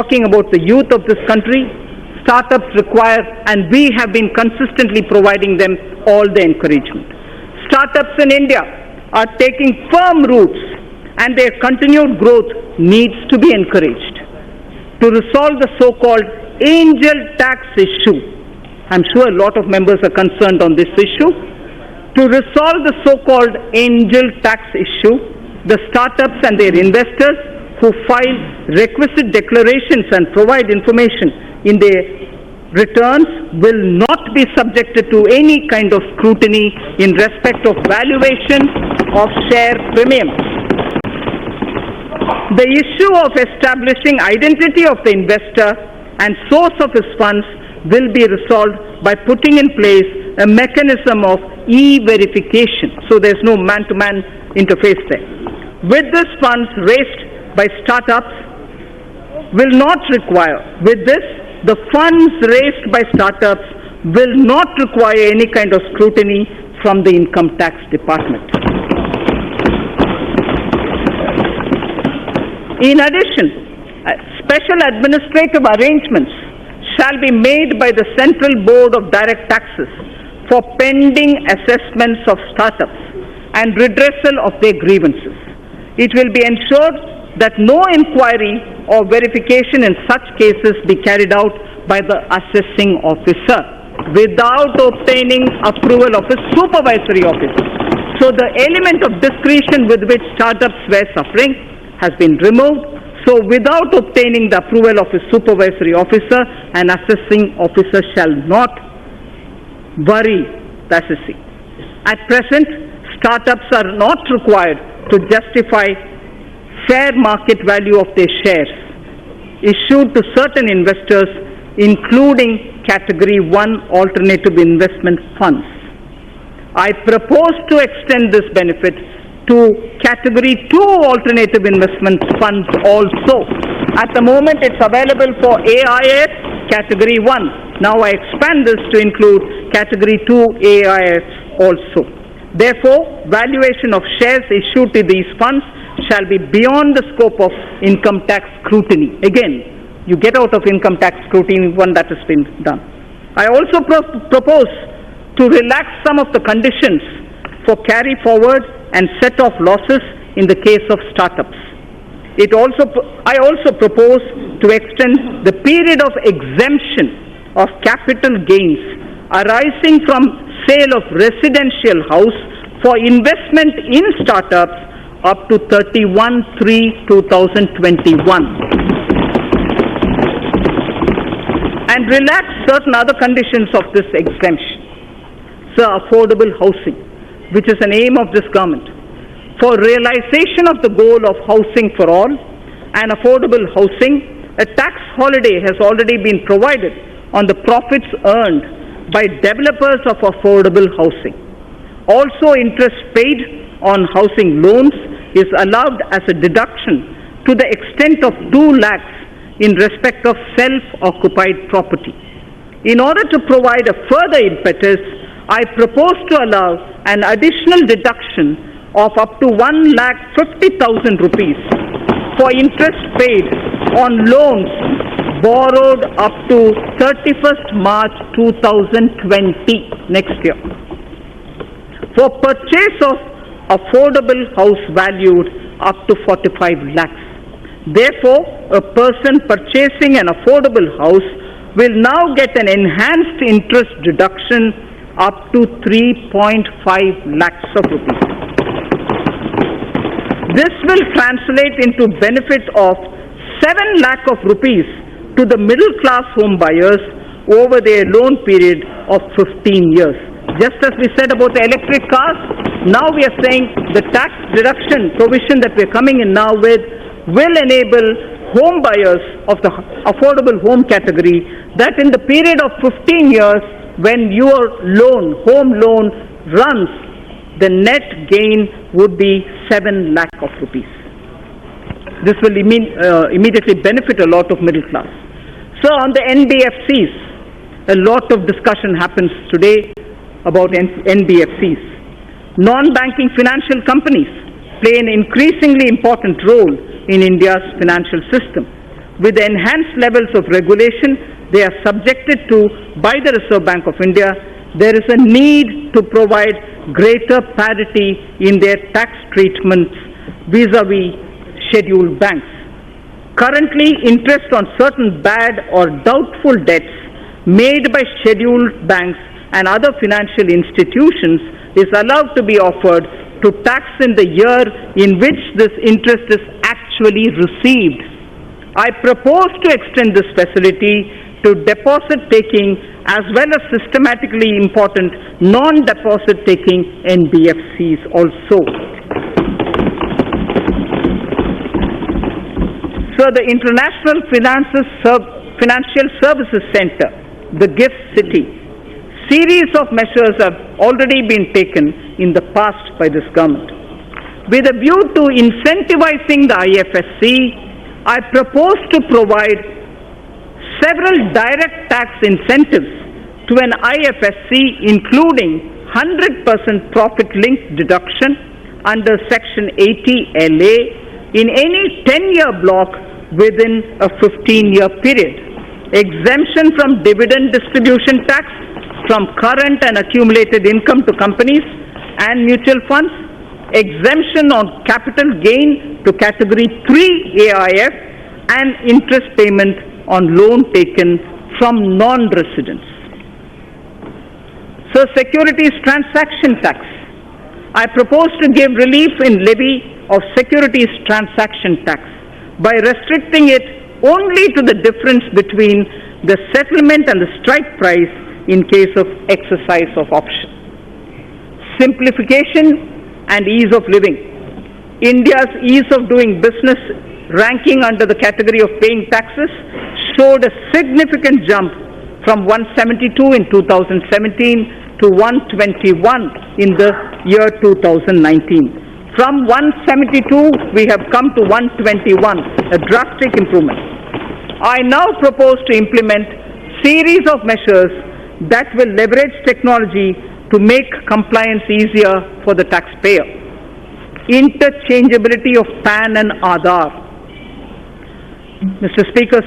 talking about the youth of this country, startups require, and we have been consistently providing them all the encouragement. Startups in India are taking firm roots, and their continued growth needs to be encouraged. To resolve the so-called angel tax issue, I'm sure a lot of members are concerned on this issue. To resolve the so-called angel tax issue, the startups and their investors who file requisite declarations and provide information in their returns will not be subjected to any kind of scrutiny in respect of valuation of share premiums. The issue of establishing identity of the investor and source of his funds will be resolved by putting in place a mechanism of e-verification, so there's no man-to-man interface there. With this, funds raised by startups will not require, the funds raised by startups will not require any kind of scrutiny from the income tax department. In addition, special administrative arrangements shall be made by the Central Board of Direct Taxes for pending assessments of startups and redressal of their grievances. It will be ensured that no inquiry or verification in such cases be carried out by the assessing officer without obtaining approval of a supervisory officer. So the element of discretion with which startups were suffering has been removed. So without obtaining the approval of a supervisory officer, an assessing officer shall not worry the assessee. At present, startups are not required to justify fair market value of their shares issued to certain investors, including Category 1 alternative investment funds. I propose to extend this benefit to Category 2 alternative investment funds also. At the moment, it's available for AIS Category 1. Now I expand this to include Category 2 AIS also. Therefore, valuation of shares issued to these funds shall be beyond the scope of income tax scrutiny. Again, you get out of income tax scrutiny when that has been done. I also propose to relax some of the conditions for carry forward and set off losses in the case of startups. I also propose to extend the period of exemption of capital gains arising from sale of residential house for investment in startups up to 31/3/2021, and relax certain other conditions of this exemption. So affordable housing, which is an aim of this government. For realization of the goal of housing for all and affordable housing, a tax holiday has already been provided on the profits earned by developers of affordable housing. Also, interest paid on housing loans is allowed as a deduction to the extent of 2 lakhs in respect of self-occupied property. In order to provide a further impetus, I propose to allow an additional deduction of up to 1,50,000 rupees for interest paid on loans borrowed up to 31st March 2020, next year, for purchase of affordable house valued up to 45 lakhs. Therefore, a person purchasing an affordable house will now get an enhanced interest deduction up to 3.5 lakhs of rupees. This will translate into benefit of 7 lakh of rupees to the middle class home buyers over their loan period of 15 years. Just as we said about the electric cars, now we are saying the tax deduction provision that we are coming in now with will enable home buyers of the affordable home category that in the period of 15 years when your home loan runs, the net gain would be 7 lakh of rupees. This will immediately benefit a lot of middle class. So on the NBFCs, a lot of discussion happens today about NBFCs. Non-banking financial companies play an increasingly important role in India's financial system. with the enhanced levels of regulation they are subjected to by the Reserve Bank of India, there is a need to provide greater parity in their tax treatments vis-a-vis scheduled banks. Currently, interest on certain bad or doubtful debts made by scheduled banks and other financial institutions is allowed to be offered to tax in the year in which this interest is actually received. I propose to extend this facility to deposit taking as well as systematically important non-deposit taking NBFCs also. So the International Financial Services Center, the GIFT City, series of measures have already been taken in the past by this government. With a view to incentivizing the IFSC, I propose to provide several direct tax incentives to an IFSC, including 100% profit-linked deduction under Section 80LA in any 10-year block within a 15-year period, exemption from dividend distribution tax from current and accumulated income to companies and mutual funds, exemption on capital gain to Category 3 AIF, and interest payment on loan taken from non-residents. So, securities transaction tax. I propose to give relief in levy of securities transaction tax by restricting it only to the difference between the settlement and the strike price in case of exercise of option. Simplification and ease of living. India's ease of doing business ranking under the category of paying taxes showed a significant jump from 172 in 2017 to 121 in the year 2019. From 172, we have come to 121, a drastic improvement. I now propose to implement series of measures that will leverage technology to make compliance easier for the taxpayer. Interchangeability of PAN and Aadhaar. Mr. Speaker,